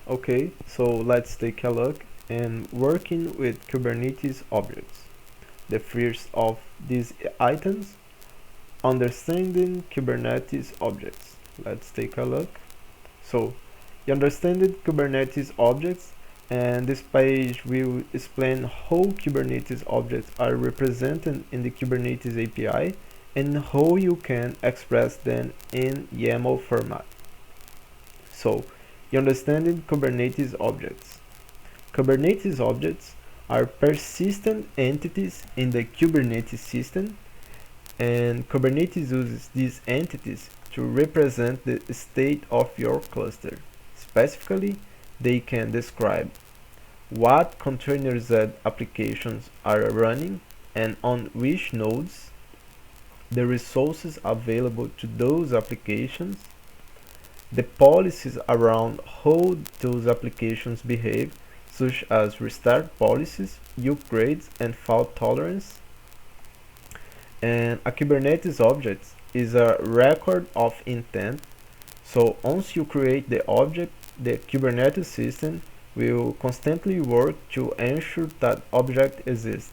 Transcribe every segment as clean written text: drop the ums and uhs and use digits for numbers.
Okay, so let's take a look and working with Kubernetes objects. The first of these items, understanding Kubernetes objects. Let's take a look. So, you understand Kubernetes objects, and this page will explain how Kubernetes objects are represented in the Kubernetes API and how you can express them in YAML format. So, you understand Kubernetes objects. Kubernetes objects are persistent entities in the Kubernetes system, and Kubernetes uses these entities to represent the state of your cluster. Specifically, they can describe what containerized applications are running and on which nodes, the resources available to those applications, the policies around how those applications behave, such as restart policies, upgrades, and fault tolerance. And a Kubernetes object is a record of intent. So once you create the object, the Kubernetes system will constantly work to ensure that object exists.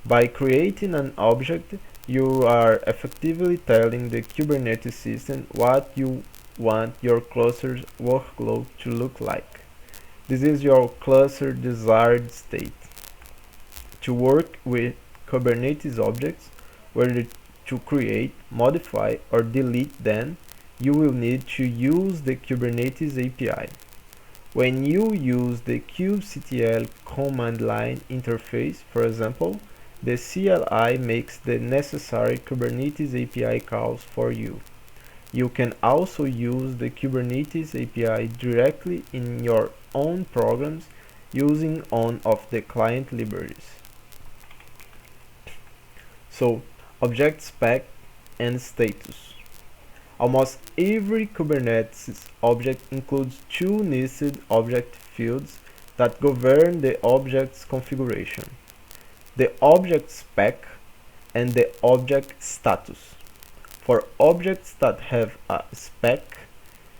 By creating an object, you are effectively telling the Kubernetes system what you want your cluster's workload to look like. This is your cluster desired state. To work with Kubernetes objects, whether to create, modify, or delete them, you will need to use the Kubernetes API. When you use the kubectl command line interface, for example, the CLI makes the necessary Kubernetes API calls for you. You can also use the Kubernetes API directly in your own programs using one of the client libraries. So, object spec and status. Almost every Kubernetes object includes two nested object fields that govern the object's configuration: the object spec and the object status. For objects that have a spec,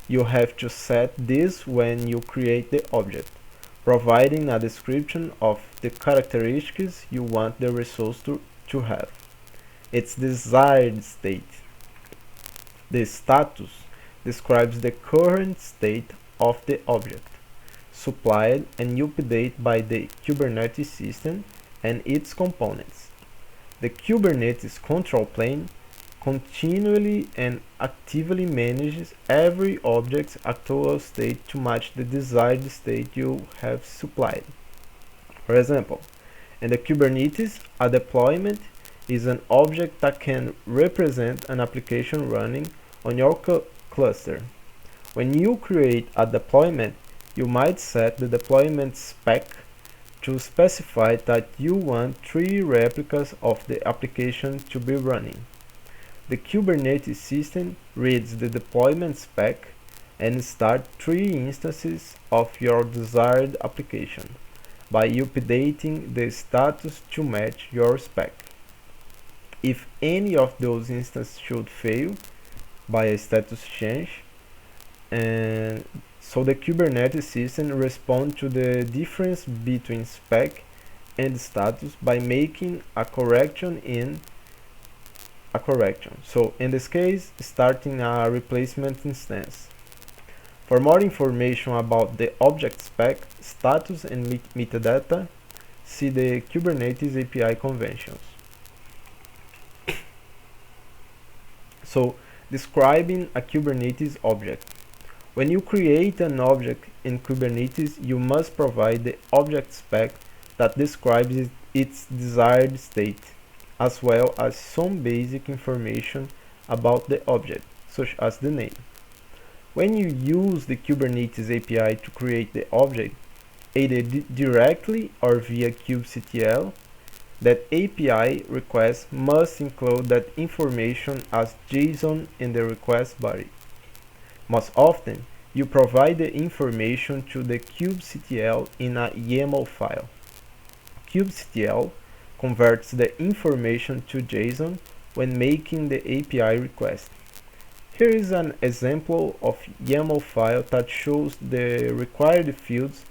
you have to set this when you create the object, providing a description of the characteristics you want the resource to have, its desired state. The status describes the current state of the object, supplied and updated by the Kubernetes system and its components. The Kubernetes control plane continually and actively manages every object's actual state to match the desired state you have supplied. For example, in the Kubernetes, a deployment is an object that can represent an application running on your cluster. When you create a deployment, you might set the deployment spec to specify that you want 3 replicas of the application to be running. The Kubernetes system reads the deployment spec and starts 3 instances of your desired application by updating the status to match your spec. If any of those instances should fail by a status change, and so the Kubernetes system responds to the difference between spec and status by making a correction. So in this case, starting a replacement instance. For more information about the object spec, status and metadata, see the Kubernetes API conventions. So, describing a Kubernetes object. When you create an object in Kubernetes, you must provide the object spec that describes its desired state, as well as some basic information about the object, such as the name. When you use the Kubernetes API to create the object, either directly or via kubectl, that API request must include that information as JSON in the request body. Most often, you provide the information to the kubectl in a YAML file. Kubectl converts the information to JSON when making the API request. Here is an example of YAML file that shows the required fields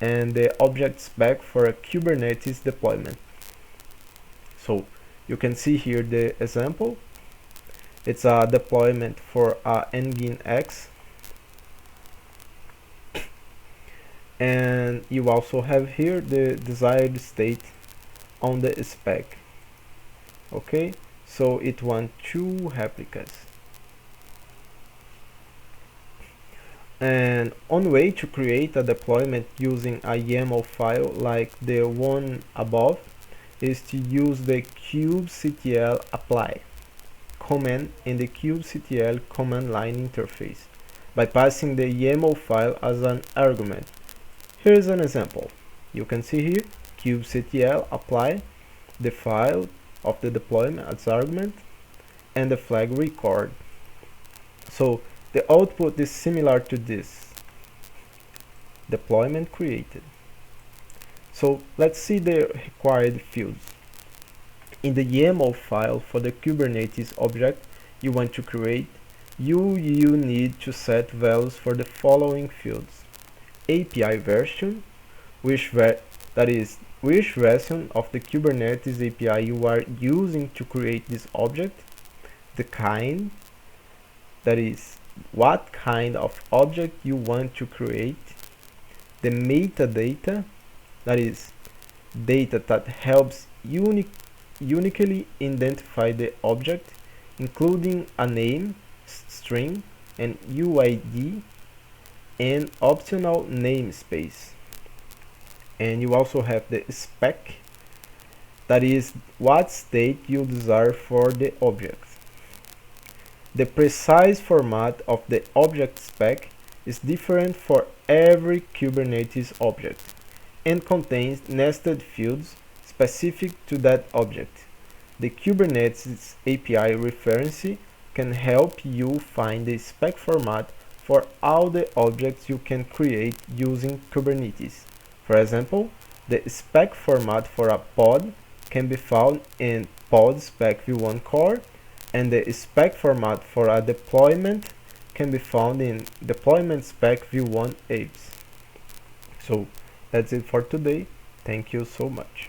and the object spec for a Kubernetes deployment. So you can see here the example. It's a deployment for a Nginx, and you also have here the desired state on the spec. Okay, so it wants 2 replicas. And one way to create a deployment using a YAML file like the one above is to use the kubectl apply command in the kubectl command line interface by passing the YAML file as an argument. Here is an example. You can see here kubectl apply the file of the deployment as argument and the flag record. So the output is similar to this. Deployment created. So let's see the required fields. In the YAML file for the Kubernetes object you want to create, you need to set values for the following fields: API version, which version of the Kubernetes API you are using to create this object, the kind, that is, what kind of object you want to create, the metadata, that is, data that helps uniquely identify the object, including a name, string, and UID, and optional namespace. And you also have the spec, that is, what state you desire for the object. The precise format of the object spec is different for every Kubernetes object and contains nested fields specific to that object. The Kubernetes API reference can help you find the spec format for all the objects you can create using Kubernetes. For example, the spec format for a pod can be found in pod spec v1 core, and the spec format for a deployment can be found in deployment spec v1 apes. So that's it for today. Thank you so much.